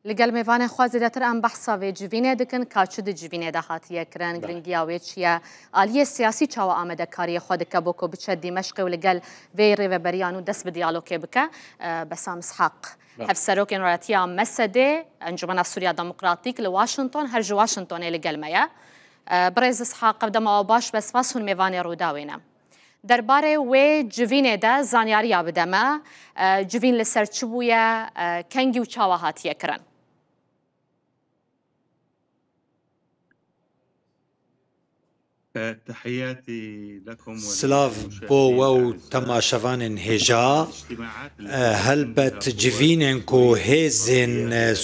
لەگەڵ میێوانە خوا زیاتر ئەم بەحساوێ جوینێ دکن کاچ د جوینێ دا هاتیە کرن گرنگیاوێ چیە ئالیە سیاسی چاوە ئامادەکاریە خوا دکە بۆ کۆ بچە دیمەشق و لەگەڵ وێ ڕێوەبەریان و دەست بە دیالۆگێ بکە بەسام اسحاق هەفسەرۆکێن وڵاتیە مەسەدێ ئەنجومەنە سووریا دەموکراتیک لە واشنگتن هەرج واشنگتۆنێ لەگەڵمەیە بڕێز اسحاق دەماوە باش بەسپاس هون میێوانێ ڕووداوێنە دەربارەی وێ جوینێدا زانیارییا بدەمە جوین لەسەر چ بوویە کەنگی و چاوە هاتیە کرن سلاف بۆ وە و تەماشەوانên هێژا هەلبەت جivînên ku hêzên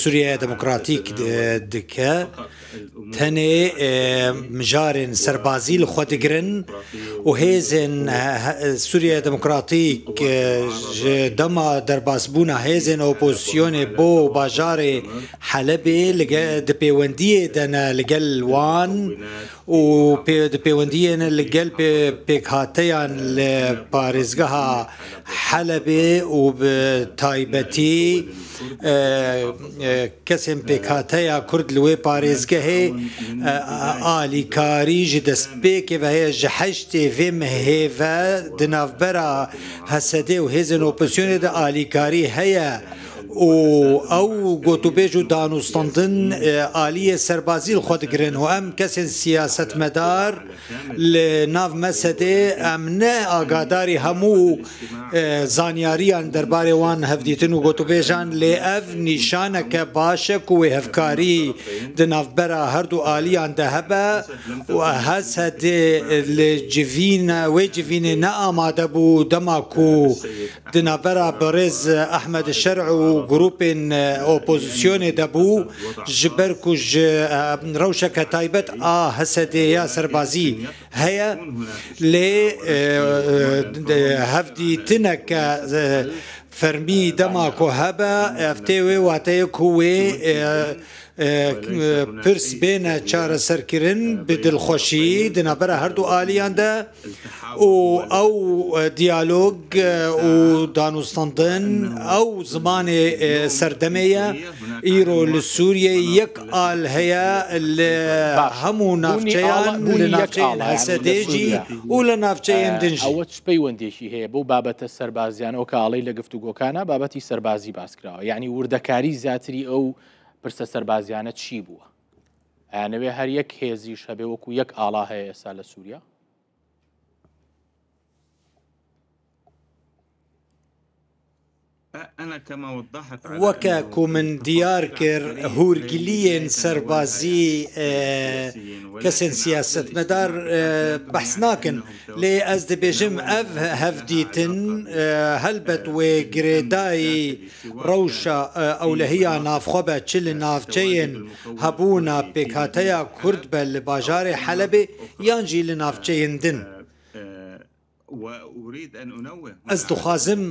Sûriya Demokratîk dike tenê mijarên serbazî li xwe digirin û hêzên Sûriya Demokratîk ji dema derbasbûna hêzên opozisyonê bo bajarê Helebê di pêwendiyê de ne li gel wan û di pêwendiyê ne li gel pêkhateyan li parêzgeha Helebê û bi taybetî kesên pêkhateya Kurd li wê parêzgehê alîkarî ji destpêkê ve heye ji heştê vê mehêve di navbera Hesedê û hêzên opozisyonê de alîkarî heye û ew gotûbêj û danûstandin aliyê serbazî li xwe digirin û em kesên siyasetmedar li nav Mesedê em ne agadarî hemû zanyariyan derbarê wan hevdîtin û gotûbêjan lê ev nîşaneke baş e ku wê hevkarî di navbera her du aliyan de hebe û Hesedê li wê civînê ne amade bû dema ku di navbera birêz Ehmed Şerc û grûpên opozisyonê de bû ji ber ku ji rewşeke taybet a Hesedê ya serbazî heye lê hevdîtineke fermî dema ku hebe ev tê wê wateye ku wê pirs bêne çareserkirin bi dilxweşî di navbera her du aliyan de û ew diyalog û danûstandin ew zimanê serdemê ye îro li Sûriyê yek al heye li hemû navçeyan li navçeyên Hesedê jî û li navçeyên din jî ئەوە چ پەیوەندێکی هەیە بۆ بابەتە سەربازیان ئەو کاڵەی لە گفتوگۆکانە بابەتی سەربازی باس کراوە یعنی وردەکاری زیاتری ئەو پرسە سەربازیانە چی بووە ئەیانەوێ هەر یەک هێزیش هەبێ وەکو یەک ئاڵا هەیە ئێستا لە سووریا وەکە ku min diyar kir hûrgiliyên serbazî kesên siyasetmedar behs nakin lê ez dibêjim ev hevdîtin helbet wê girêdayî rewşa ewlehiya navxwe be çi li navçeyên hebûna pêkhateya Kurd be li bajarê Helebê yan jî li navçeyên din Ez dixwazim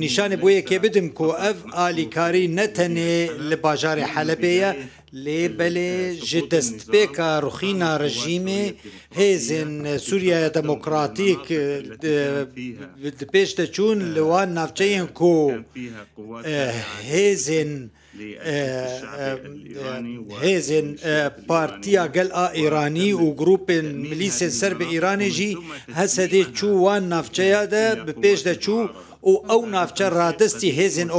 nîşanê bû yekê bidim ku ev alîkarî ne tenê li bajarê Helebê ye lê belê ji destpêka rûxîna rejîmê hêzên Sûriya Demokratîk di pêş de çûn li wan navçeyên ku hêzên Partiya Gel a Îranî û grûpên milîsên serb Îranê jî Hesedê çû wan navçeya de bi pêş de çû û ew navçe radestî hêzên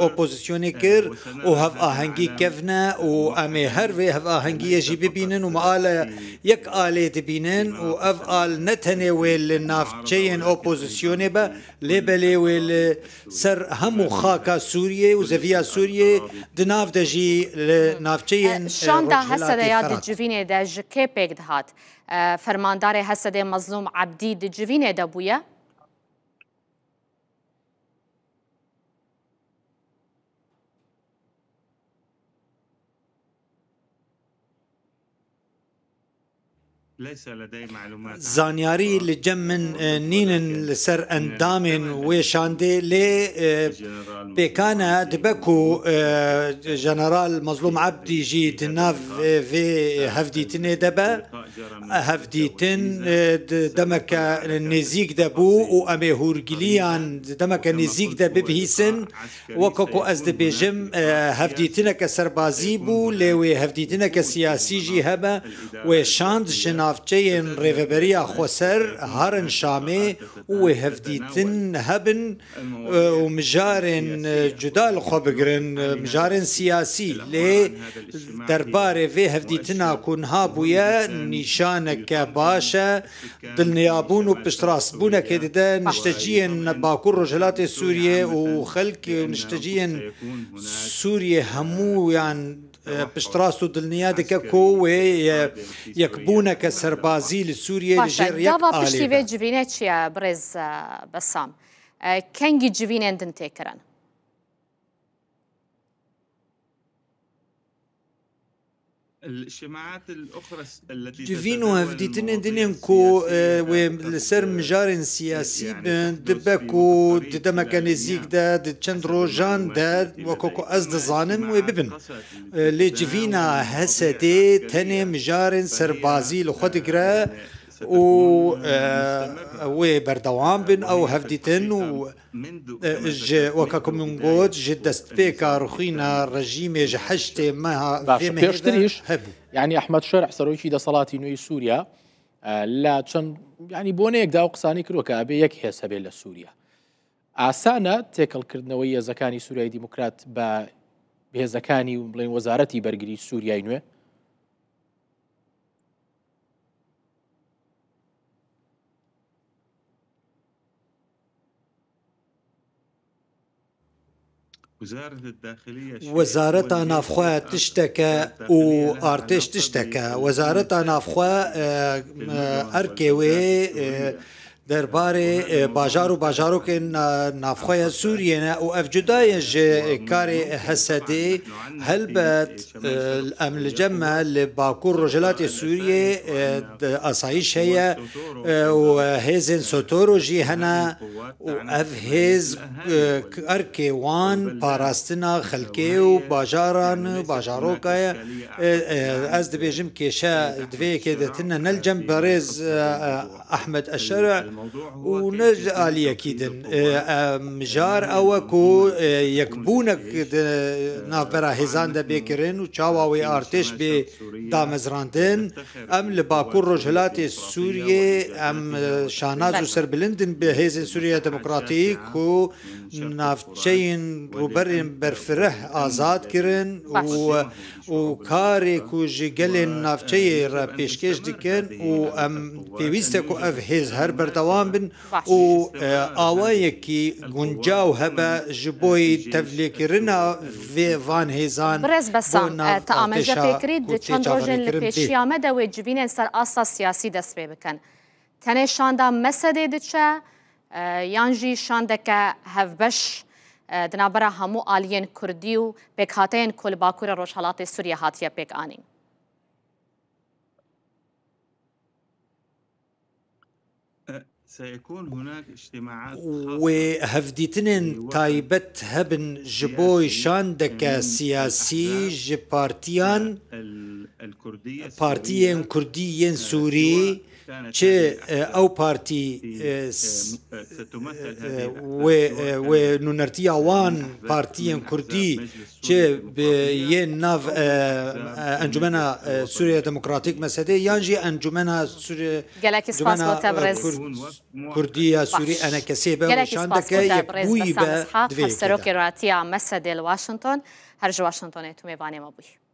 opozisyonê kir û hevahengî kevne û em ê her vê hevahengiyê jî bibînin û meale yek alê dibînin û ev al ne tenê wê li navçeyên opozisyonê be lê belê wê li ser hemû xaka Sûriyê û zeviya Sûriyê di nav de jî li navçeyên şanda Hesedê ya di civînê de ji kê pêk dihat fermandarê Hesedê Mezlûm Ebdî di civînê de bûye زانیاری li cem min nînin li ser endamên wê şandê lê pêkan e dibe ku Jeneral Mezlûm Ebdî jî di nav vê hevdîtinê de be هفديتن دمك نزيك دبو و أمي هورجليان دمك نزيك دب بهيسن وكوكو أزد بيجم هفديتنا كسربازي بو لوي هفديتنا كسياسي جي هبا وشاند جنافجين ريفبريا خسر هارن شامي وهفديتن هبن ومجارن جدال خبقرن مجارن سياسي لي درباري في هفديتنا كون هابويا نشانك باشا دلنيابون وبشتراس بونا كده نشتجين باكور رجلات سوريا وخلق نشتجين سوريا همو يعني بشتراس دلنيادك كو يكبونا كسربازي لسوريا لجير يك دابا بشتي في جبينات يا برز بسام كنجي جبينين دن تكرن الاجتماعات الأخرى التي جيفينو هفديتن دنيم كو ولسر مجارن سياسي دبكو دمك نزيك دا چند روجان دا وكوكو أزد زانم وببن لي جيفينا هسدي تاني مجارن سربازي لخود قرا و بردوام بن او هفديتن وكاكم من قد جدست بيكا رخينا رجيم جحشت ما في مهبش يعني احمد شرح سرويشي دا صلاتي نوي سوريا لا چن يعني بونيك دا قساني كرو كابي يك حسابي لسوريا اسانا تيكل كردنويه زكاني سوريا ديمقراط با بهزكاني بلين وزارتي برغري سوريا نوي وزارة نافخوا تشتكى و ارتش تشتكى وزارة نافخوا اركيوي درباره باجارو باجارو که نافخواه سوریه نه و افجدایش کاری حسدی هلبت الامل جمع لباکور رجلات سوریه اصایش هیا و هزن سوتورو جی هنا و اف هز ارکی وان پاراستنا خلکی و باجاران باجارو که از دبیجم کشا دوی که دتنا نلجم برز احمد الشرع ونرجع عليه أكيد مجار أوكو يكبونك نافبرا هزان دا بيكرين وشاواوي ارتش بدامزراندن أم لباكور رجلات سوريا أم شانازو سربلندن بهزن سوريا ديمقراطيك و نافتشين روبرين برفره آزاد كرن وكاري كو جيجلين نافتشي را بيشكش ديكن و أم بيويستكو أف هز هر بردوان بن و آوائيكي گنجاو هبا جبوي تفليكرنا في فان هيزان برز بسام تآمجا بكريد چند روجن لپیشی آمده و جبینن سر آسا سیاسی دست بی بکن تنه شانده مسده دچه یانجی شانده که هفبش دنابرا همو آلین کردی و بکاتین کل باکور روشحالات سوریه هاتیه بک آنین سيكون هناك اجتماعات وهفديتنن تايبت هبن جبوي شاندك سياسي جبارتيان بارتيين كرديين سوري چه او بارتي و نونرتي وان بارتيين كردي چه بين ناف انجمنا سوريا ديمقراطيك مسدي يانجي انجمنا سوريا جالك سباس وتبرز كردية سوري انا كسيبه وشاندك يكبوي با سروكي راتيا مسدي واشنطن هرج واشنطن تو ميباني مبوي